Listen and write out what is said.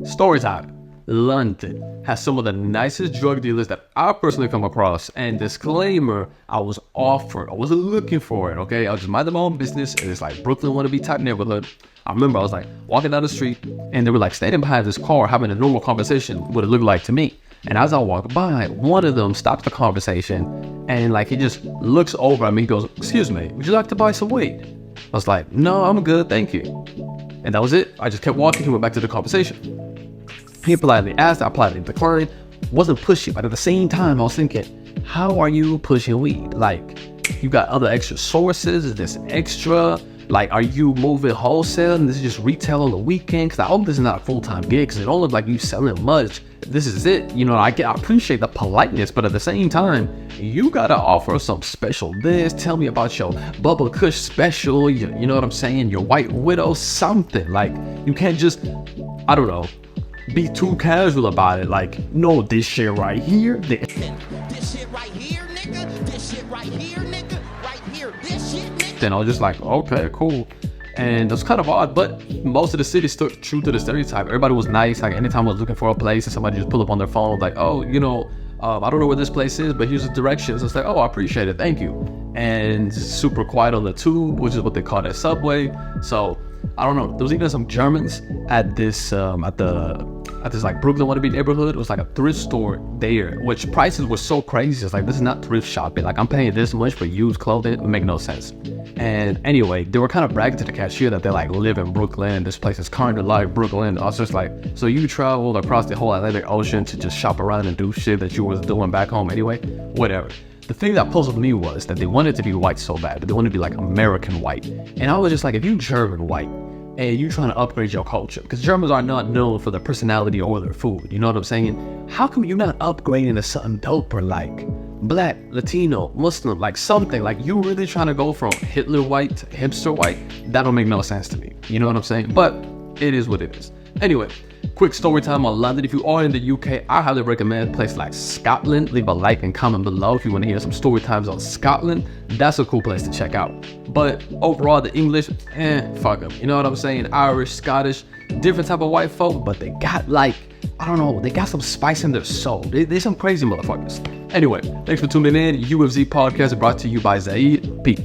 Storytime, London has some of the nicest drug dealers that I personally come across. And disclaimer, I was offered, I wasn't looking for it, okay? I was just minding my own business, and it's like Brooklyn wannabe type neighborhood. I remember I was like walking down the street, and they were like standing behind this car having a normal conversation, what it looked like to me. And as I walk by, one of them stops the conversation, and like he just looks over at me, he goes, "Excuse me, would you like to buy some weed?" I was like, "No, I'm good, thank you." And that was it. I just kept walking, he went back to the conversation. He politely asked, I politely declined. Wasn't pushy, but at the same time, I was thinking, how are you pushing weed? Like, you got other extra sources? Is this extra? Like, are you moving wholesale and this is just retail on the weekend? Because I hope this is not a full-time gig, because it don't look like you selling much. This is it. You know, I appreciate the politeness, but at the same time, you gotta offer some special this. Tell me about your Bubba Kush special. You know what I'm saying? Your White Widow, something. Like, you can't just, I don't know, be too casual about it. Like, no, this shit right here. This shit right here, nigga. This shit right here, nigga. Right here. This shit, nigga. Then I was just like, okay, cool. And it was kind of odd, but most of the city stood true to the stereotype. Everybody was nice. Like, anytime I was looking for a place and somebody just pulled up on their phone, like, oh, you know, I don't know where this place is, but here's the directions. It's like, oh, I appreciate it, thank you. And super quiet on the tube, which is what they call that subway. So I don't know. There was even some Germans at this at this like Brooklyn wannabe neighborhood. It was like a thrift store there, which prices were so crazy. It's like, this is not thrift shopping. Like, I'm paying this much for used clothing. It make no sense. And anyway, they were kind of bragging to the cashier that they like live in Brooklyn. This place is kind of like Brooklyn. I was just like, so you traveled across the whole Atlantic Ocean to just shop around and do shit that you was doing back home anyway? Whatever. The thing that puzzled me was that they wanted to be white so bad, but they wanted to be like American white. And I was just like, if you German white and you trying to upgrade your culture, because Germans are not known for their personality or their food, you know what I'm saying? How come you're not upgrading to something doper like Black, Latino, Muslim, like something? Like, you really trying to go from Hitler white to hipster white? That don't make no sense to me. You know what I'm saying? But it is what it is. Anyway, quick story time on London. If you are in the UK, I highly recommend a place like Scotland. Leave a like and comment below if you want to hear some story times on Scotland. That's a cool place to check out. But overall, the English, fuck them. You know what I'm saying? Irish, Scottish, different type of white folk, but they got like, I don't know, they got some spice in their soul. They some crazy motherfuckers. Anyway, thanks for tuning in. UFZ Podcast brought to you by Zaid. Peace.